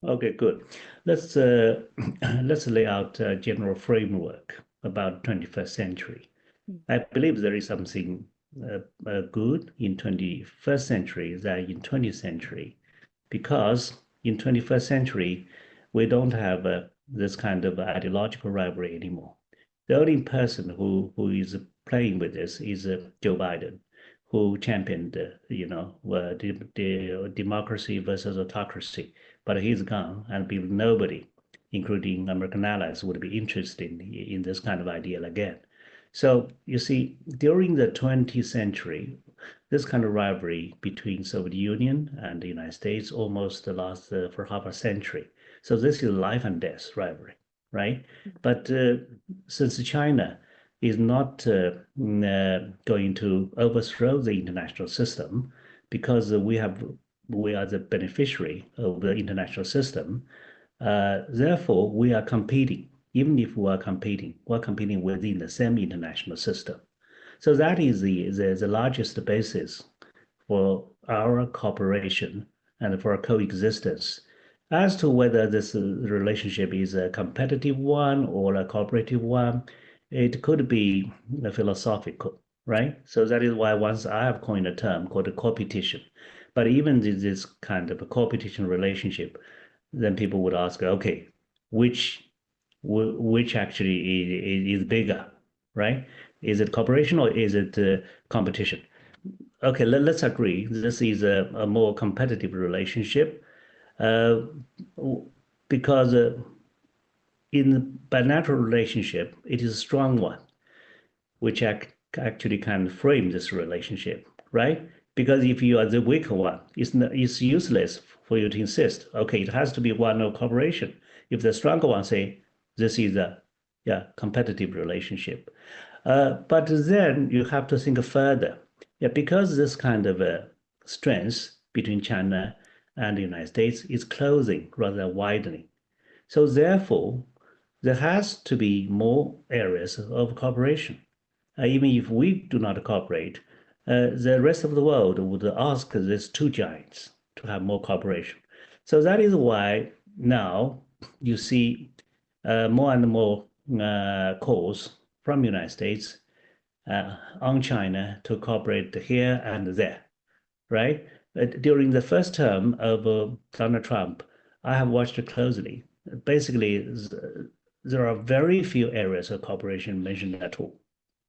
Okay, good. Let's let's lay out a general framework about 21st century. Mm. I believe there is something good in 21st century than in 20th century, because in 21st century we don't have this kind of ideological rivalry anymore. The only person who is playing with this is Joe Biden, who championed the democracy versus autocracy. But he's gone, and people, nobody, including American allies, would be interested in this kind of ideal again. So you see, during the 20th century, this kind of rivalry between Soviet Union and the United States almost lasted for half a century. So this is life and death rivalry, right? But since China is not going to overthrow the international system, because we are the beneficiary of the international system. Therefore, we are competing. Even if we are competing, we're competing within the same international system. So that is the largest basis for our cooperation and for our coexistence. As to whether this relationship is a competitive one or a cooperative one, it could be philosophical, right? So that is why once I have coined a term called a competition. But even this kind of a competition relationship, then people would ask, okay, which which actually is bigger, right? Is it cooperation or is it competition? Okay, let's agree. This is a more competitive relationship uh, because in bilateral relationship, it is a strong one, which actually can frame this relationship, right? Because if you are the weaker one, it's useless for you to insist. Okay, it has to be one of cooperation. If the stronger one say this is a competitive relationship, but then you have to think further. Yeah, because this kind of strength between China and the United States is closing rather than widening. So therefore, there has to be more areas of cooperation. Even if we do not cooperate, the rest of the world would ask these two giants to have more cooperation. So that is why now you see more and more calls from the United States on China to cooperate here and there, right? During the first term of Donald Trump, I have watched it closely. Basically, there are very few areas of cooperation mentioned at all.